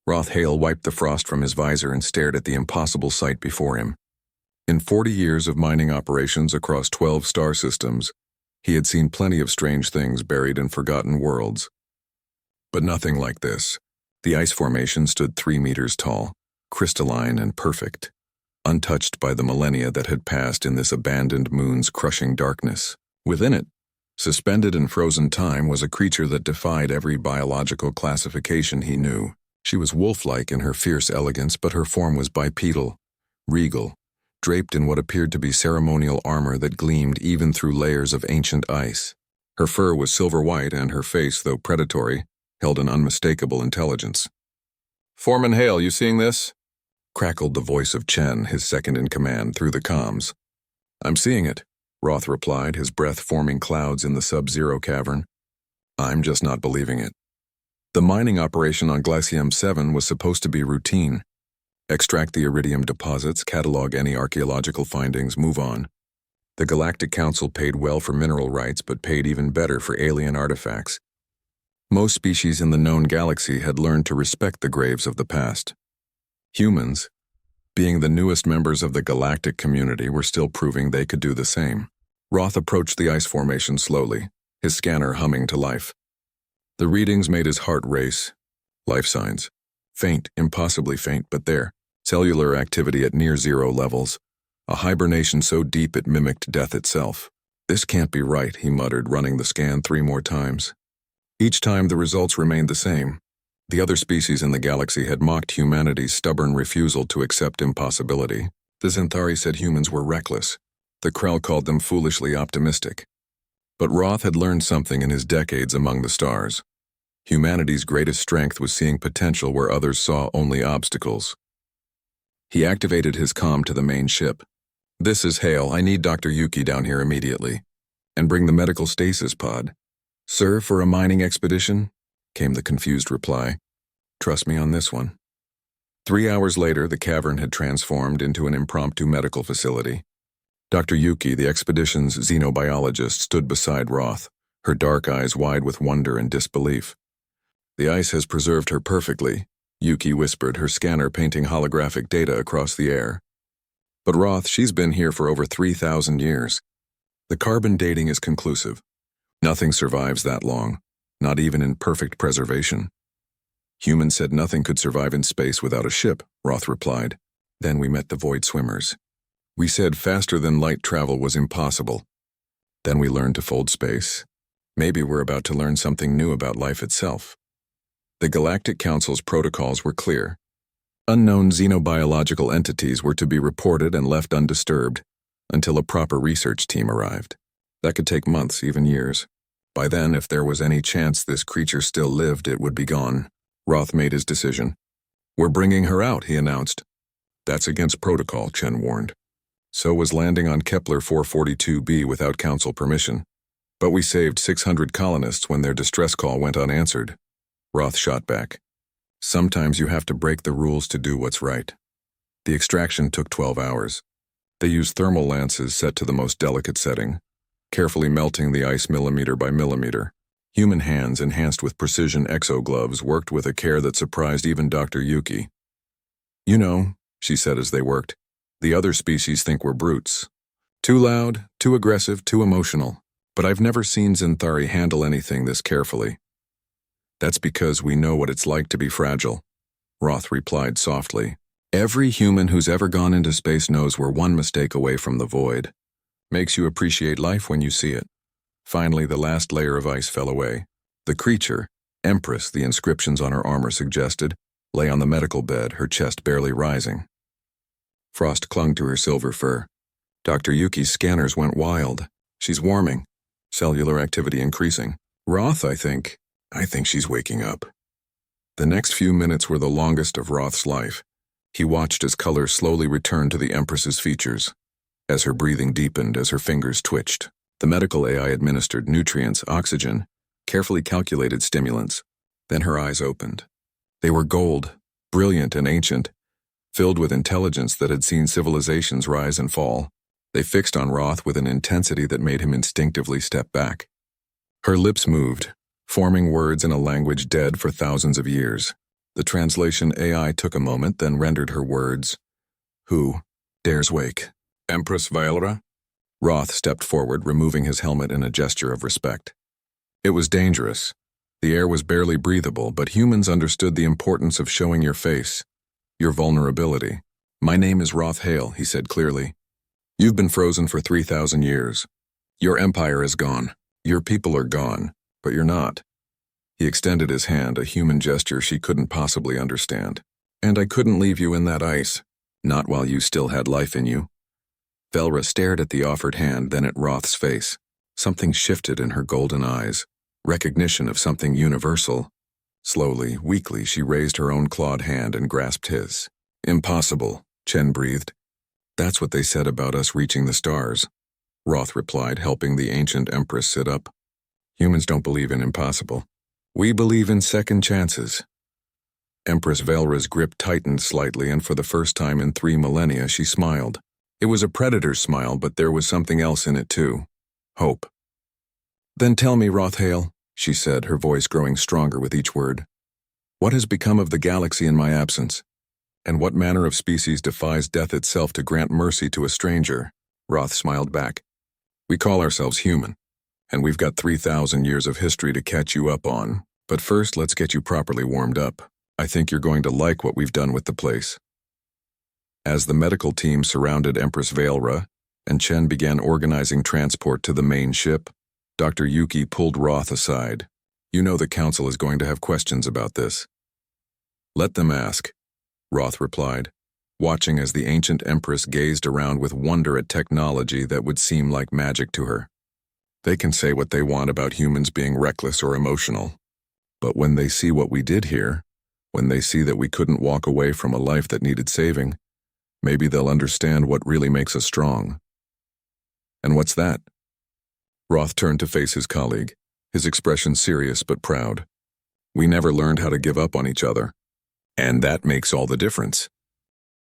Roth Hale wiped the frost from his visor and stared at the impossible sight before him. In 40 years of mining operations across 12 star systems, he had seen plenty of strange things buried in forgotten worlds. But nothing like this. The ice formation stood 3 meters tall, crystalline and perfect, untouched by the millennia that had passed in this abandoned moon's crushing darkness. Within it, suspended in frozen time, was a creature that defied every biological classification he knew. She was wolf-like in her fierce elegance, but her form was bipedal, regal, draped in what appeared to be ceremonial armor that gleamed even through layers of ancient ice. Her fur was silver-white, and her face, though predatory, held an unmistakable intelligence. "Foreman Hale, you seeing this?" crackled the voice of Chen, his second-in-command, through the comms. "I'm seeing it," Roth replied, his breath forming clouds in the sub-zero cavern. "I'm just not believing it." The mining operation on Glacium 7 was supposed to be routine. Extract the iridium deposits, catalog any archaeological findings, move on. The Galactic Council paid well for mineral rights, but paid even better for alien artifacts. Most species in the known galaxy had learned to respect the graves of the past. Humans, being the newest members of the galactic community, were still proving they could do the same. Roth approached the ice formation slowly, his scanner humming to life. The readings made his heart race. Life signs. Faint, impossibly faint, but there. Cellular activity at near-zero levels. A hibernation so deep it mimicked death itself. "This can't be right," he muttered, running the scan 3 more times. Each time the results remained the same. The other species in the galaxy had mocked humanity's stubborn refusal to accept impossibility. The Xanthari said humans were reckless. The Krell called them foolishly optimistic. But Roth had learned something in his decades among the stars. Humanity's greatest strength was seeing potential where others saw only obstacles. He activated his comm to the main ship. "This is Hale. I need Dr. Yuki down here immediately. And bring the medical stasis pod." "Sir, for a mining expedition?" came the confused reply. "Trust me on this one." 3 hours later, the cavern had transformed into an impromptu medical facility. Dr. Yuki, the expedition's xenobiologist, stood beside Roth, her dark eyes wide with wonder and disbelief. "The ice has preserved her perfectly," Yuki whispered, her scanner painting holographic data across the air. "But Roth, she's been here for over 3,000 years. The carbon dating is conclusive. Nothing survives that long, not even in perfect preservation." "Humans said nothing could survive in space without a ship," Roth replied. "Then we met the void swimmers. We said faster-than-light travel was impossible. Then we learned to fold space. Maybe we're about to learn something new about life itself." The Galactic Council's protocols were clear. Unknown xenobiological entities were to be reported and left undisturbed until a proper research team arrived. That could take months, even years. By then, if there was any chance this creature still lived, it would be gone. Roth made his decision. "We're bringing her out," he announced. "That's against protocol," Chen warned. "So was landing on Kepler 442b without Council permission. But we saved 600 colonists when their distress call went unanswered." Roth shot back. "Sometimes you have to break the rules to do what's right." The extraction took 12 hours. They used thermal lances set to the most delicate setting, carefully melting the ice millimeter by millimeter. Human hands, enhanced with precision exogloves, worked with a care that surprised even Dr. Yuki. "You know," she said as they worked, "the other species think we're brutes. Too loud, too aggressive, too emotional. But I've never seen Xanthari handle anything this carefully." "That's because we know what it's like to be fragile," Roth replied softly. "Every human who's ever gone into space knows we're one mistake away from the void. Makes you appreciate life when you see it." Finally, the last layer of ice fell away. The creature, Empress, the inscriptions on her armor suggested, lay on the medical bed, her chest barely rising. Frost clung to her silver fur. Dr. Yuki's scanners went wild. "She's warming. Cellular activity increasing. Roth, I think she's waking up." The next few minutes were the longest of Roth's life. He watched as color slowly returned to the Empress's features, as her breathing deepened, as her fingers twitched. The medical AI administered nutrients, oxygen, carefully calculated stimulants. Then her eyes opened. They were gold, brilliant and ancient, filled with intelligence that had seen civilizations rise and fall. They fixed on Roth with an intensity that made him instinctively step back. Her lips moved, forming words in a language dead for thousands of years. The translation AI took a moment, then rendered her words. Who dares wake? Empress Viola? Roth stepped forward, removing his helmet in a gesture of respect. It was dangerous. The air was barely breathable, but humans understood the importance of showing your face, your vulnerability. My name is Roth Hale, he said clearly. You've been frozen for 3,000 years. Your empire is gone. Your people are gone, but you're not. He extended his hand, a human gesture she couldn't possibly understand. And I couldn't leave you in that ice, not while you still had life in you. Velra stared at the offered hand, then at Roth's face. Something shifted in her golden eyes, recognition of something universal. Slowly, weakly, she raised her own clawed hand and grasped his. Impossible, Chen breathed. That's what they said about us reaching the stars, Roth replied, helping the ancient Empress sit up. Humans don't believe in impossible. We believe in second chances. Empress Velra's grip tightened slightly, and for the first time in 3 millennia she smiled. It was a predator's smile, but there was something else in it too. Hope. Then tell me, Roth Hale, she said, her voice growing stronger with each word. What has become of the galaxy in my absence? And what manner of species defies death itself to grant mercy to a stranger? Roth smiled back. We call ourselves human, and we've got 3,000 years of history to catch you up on. But first, let's get you properly warmed up. I think you're going to like what we've done with the place. As the medical team surrounded Empress Velra, and Chen began organizing transport to the main ship, Dr. Yuki pulled Roth aside. You know the council is going to have questions about this. Let them ask, Roth replied, watching as the ancient Empress gazed around with wonder at technology that would seem like magic to her. They can say what they want about humans being reckless or emotional. But when they see what we did here, when they see that we couldn't walk away from a life that needed saving, maybe they'll understand what really makes us strong. And what's that? Roth turned to face his colleague, his expression serious but proud. We never learned how to give up on each other. And that makes all the difference.